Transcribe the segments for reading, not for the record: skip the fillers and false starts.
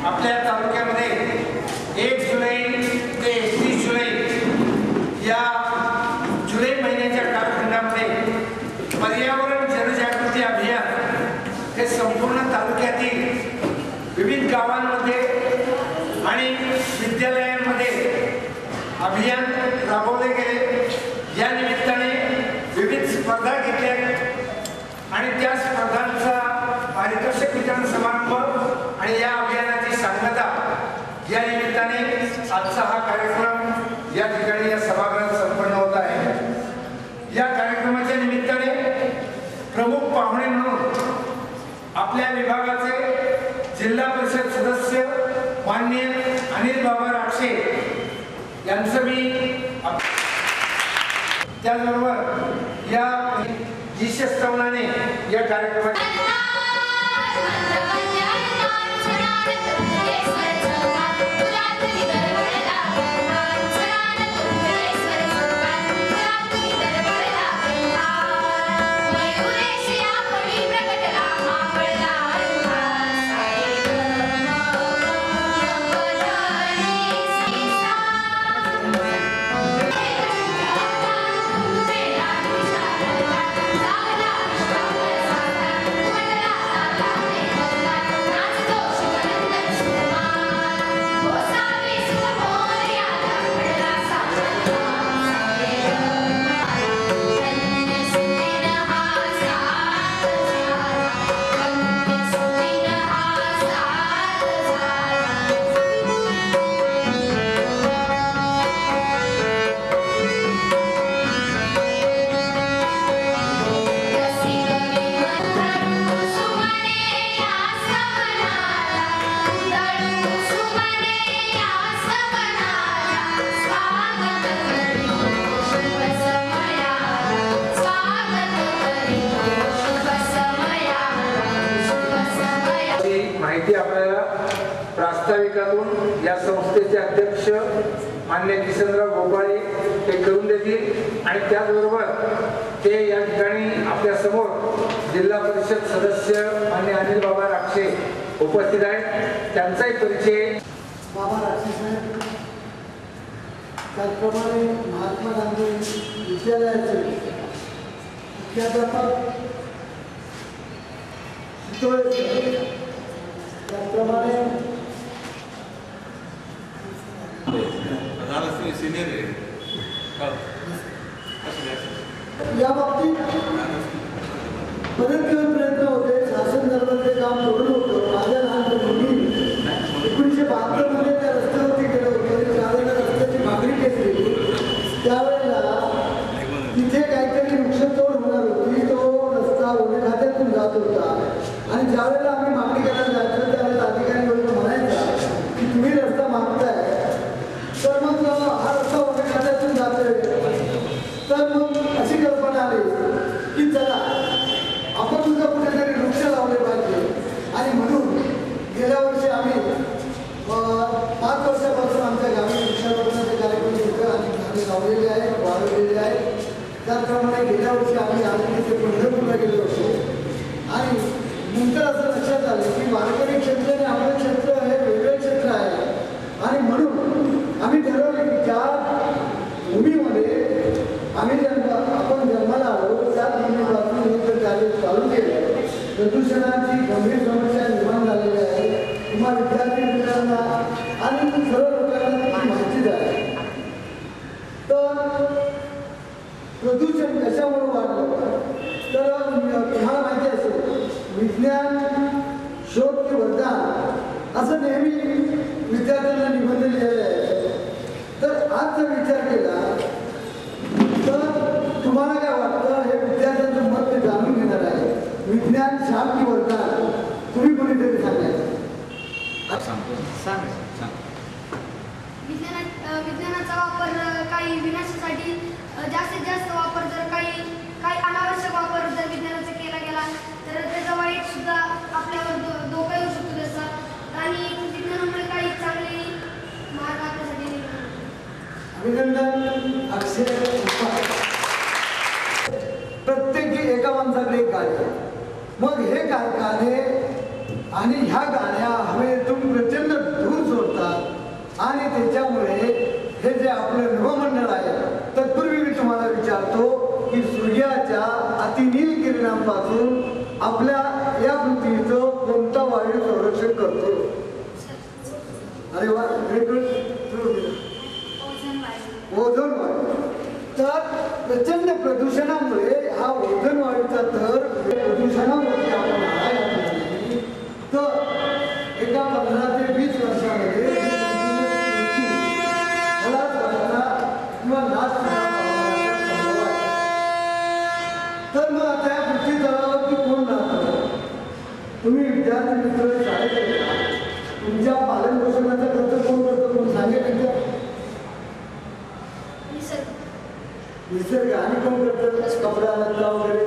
आपल्या तालुक्यामध्ये 1 जुलै ते 31 जुलै या जुलै महिन्याच्या कालखंडामध्ये पर्यावरण जनजागृती अभियान हे संपूर्ण तालुक्यातील विविध गावांमध्ये आणि विद्यालयांमध्ये अभियान राबवले गेले। या निमित्ताने विविध स्पर्धा घेतल्या आणि त्या स्पर्धांचा पारितोषिक वितरण समारंभ आणि या अभियानाची सांगता या निमित्ताने आजचा हा कार्यक्रम या ठिकाणी या सभागृहात संपन्न होत आहे। या कार्यक्रमाच्या निमित्ताने प्रमुख पाहुणे म्हणून आपल्या विभागाचे जिल्हा परिषद सदस्य माननीय अनिल बाबा राक्षे यांचं मी त्याचबरोबर या ईशस्तवनाने या कार्यक्रमात माहिती आपल्याला प्रास्ताविकातून या संस्थेचे अध्यक्ष मान्य किसनराव गोपाळे ते करून देतील आणि त्याचबरोबर ते या ठिकाणी आपल्या समोर जिल्हा परिषद सदस्य मान्य अनिल बाबा राक्षे उपस्थित आहेत। त्यांचाही परिचय बाबा राक्षे साहेब त्याचप्रमाणे महात्मा गांधी विद्यालयाचे मुख्याध्यापक त्याचप्रमाणे या बाबतीत बरेच प्रयत्न होते। शासन दरबारचे काम सोडून होतं। माझ्या लहानपणी 1972 मध्ये त्या रस्त्यावरती गेलो होतो। त्यावेळेला रस्त्याची मागणी केली। त्यावेळेला तिथे काहीतरी वृक्षतोड होणार होती। तो रस्ता वन खात्यातून जात होता आणि ज्यावेळेला आम्ही मागणी करायला जायचो त्यावेळेला अधिकारी वर्ग म्हणायचा की तुम्ही रस्ता मागताय तर मग हा रस्ता वन खात्यातून जातोय। तर मग अशी कल्पना आली की चला आपण सुद्धा कुठेतरी वृक्ष लावले पाहिजे आणि म्हणून गेल्या वर्षी आम्ही 5 वर्षापासून आमच्या गावी वृक्षारोपणाचे कार्यक्रम होतं आणि आम्ही लावलेले आहेत, वाढवलेले आहेत। त्याचप्रमाणे गेल्या वर्षी आम्ही आळंदी ते पंढरपूरला गेलो होतो आणि नंतर असं लक्षात आलं की वारकरी क्षेत्र आणि आपलं क्षेत्र हे वेगळे क्षेत्र आहे आणि म्हणून आम्ही ठरवले की ज्या भूमीमध्ये आपण जन्माला आलो त्या भूमीपासून हे जर कार्य चालू केलं प्रदूषणाची गंभीर समस्या निर्माण झालेली आहे किंवा विद्यार्थी मित्रांना आणि सर्व लोकांना त्याची माहिती आहे। तर प्रदूषण कशामुळे वाढलं तर तुम्हाला माहिती असेल विज्ञान शोध की वरदान असं नेहमी विद्यार्थ्यांना निबंध लिहिलेलं आहे। तर आज जर विचार केला तर तुम्हाला काय वाटतं हे विद्यार्थ्यांचं मत ते जाणून घेणार आहे। विज्ञान शाप की वरदान तुम्ही कोणीतरी सांगायचं विज्ञानाचा वापर काही विनाशासाठी जास्तीत जास्त वापर जर काही अनावश्यक वापर जर विज्ञानाचा केला गेला तर त्याचा वाईट सुद्धा आपल्यावर धोका येऊ शकतो त्याचा आणि विज्ञानामुळे काही चांगले मार्ग आपल्यासाठी अभिनंदन अक्षय प्रत्येकी एका माणसाकडे एक गाणे मग हे गाणे आणि ह्या गाण्या हवेतून प्रचंड आपल्या या पृथ्वीचं कोणता वायू संरक्षण करतो? अरे वा, ओझोन वायू. तर प्रचंड प्रदूषणामुळे हा ओझोन वायूचा थर प्रदूषणामुळे आपण आहे तर एका 15 ते 20 वर्षामध्ये किंवा नाश तर मग आता या पृथ्वी तलावरती कोण राहतं? तुम्ही विद्यार्थी मित्र शाळेत येता, तुमच्या पालन पोषणाचा खर्च कोण करतो? कोण सांगेल एकदा? निसर्ग. आणि कोण करतं? कपडा लत्ता वगैरे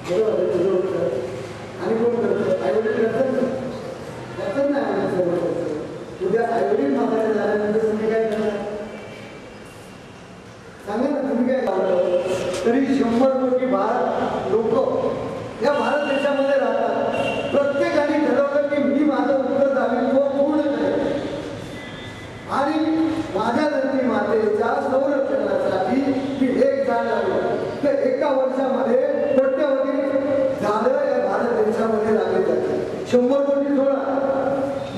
बरोबर आहे, तुझं उत्तर. आणि कोण करतं? आईवडील करतात ना? करतात नाही आम्ही सर्व करतो. उद्या आईवडील म्हातारे झाल्यानंतर तुम्ही काय करणार? सांगा ना, तुम्ही काय लावलं? तरी 100 कोटी लोक या भारत देशामध्ये राहतात. प्रत्येकाने ठरवलं की मी माझं उत्तरदायित्व पूर्ण करेन आणि माझ्या धरती मातेच्या संरक्षणासाठी मी एक झाड लावलं. तर एका वर्षामध्ये कोट्यवधी झाडं या भारत देशामध्ये लागले जातात. 100 कोटी सोडा,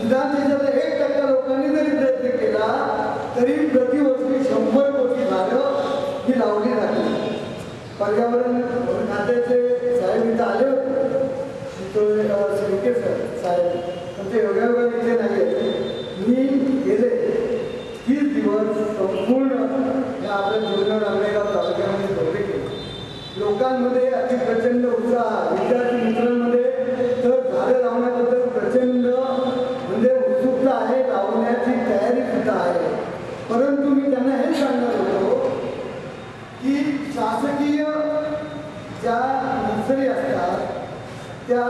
निदान देशातल्या 1% लोकांनी जरी प्रयत्न केला तरी प्रतिवर्षी 100 कोटी झाडं ही लावली जाते. पर्यावरण खात्याचे साहेब इथं आले होते, शिर्के साहेब, पण ते योगायोगा इथे नाही आहेत. मी गेले 30 दिवस संपूर्ण या आपल्या जुन्नर आंबेगाव तालुक्यामध्ये दौरे केले. लोकांमध्ये अति प्रचंड उत्साह, विद्यार्थी मित्रांमध्ये तर झाडं लावण्याबद्दल प्रचंड म्हणजे उत्सुकता आहे, लावण्याची तयारी सुद्धा आहे. परंतु मी त्यांना हे सांगणार होतो की शासकीय ज्या नर्सरी असतात त्या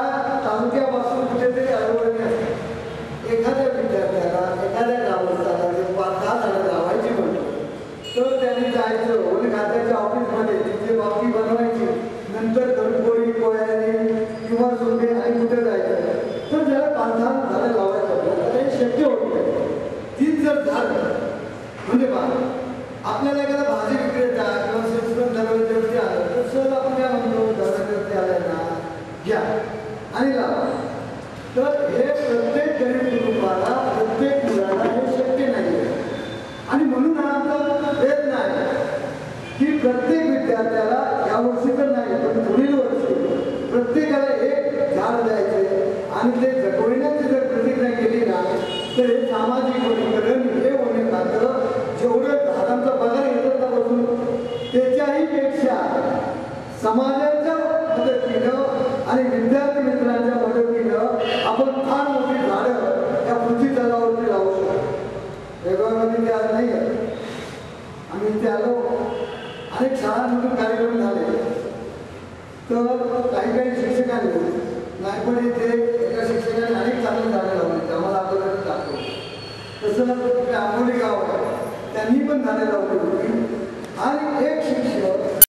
तालुक्यापासून कुठेतरी अडवळणी असतात. एखाद्या विद्यार्थ्याला, एखाद्या ग्रामस्थाला जर 5-10 झाडं लावायची म्हणतो तर त्यांनी जायचं वन खात्याच्या ऑफिसमध्ये, तिथे बाकी बनवायची, नंतर गणपोळी पोळ्याने किंवा सोंगे आणि कुठे जायचं. तर ज्याला 5-10 झाडं लावायचं तर हे शक्य होत नाही. तीच जर झाडं म्हणजे आपल्याला एखादा भाजी विक्रेता किंवा सेल्समन दरवाज्यावरती आलं तर सर आपण काय म्हणतो? दरवाज्यावरती आलाय ना, घ्या आणि लावा. तर हे प्रत्येक गरीब कुटुंबाला, प्रत्येक मुलाला हे शक्य नाही आहे. आणि म्हणून हा आमचा प्रयत्न आहे की प्रत्येक विद्यार्थ्याला यावर्षी तर नाही पण पुढील वर्षी प्रत्येकाला एक झाड द्यायचे आणि ते जगविण्याची जर प्रतिज्ञा केली ना तर हे सामाजिक वनीकरण हे वने खातं जेवढं झाडांचा पगार येतात ना बसून त्याच्याही पेक्षा समाजाच्या मदतीनं आणि विद्यार्थी मित्रांच्या मदतीनं आपण फार मोठी झाडं या पृथ्वी तलावरती लावू शकतो. वेगवेगळ्या ते आज नाही आहे. आम्ही इथे आलो, अनेक शाळांमधून कार्यक्रम झाले तर काही शिक्षकांनी नाही पण इथे एका शिक्षकाने अनेक चांगली झाडं लावली, आम्हाला अगोदर दाखवलं. तसं आंबोली गाव आहे, त्यांनी पण झाडं लावली होती. आणि एक शिक्षक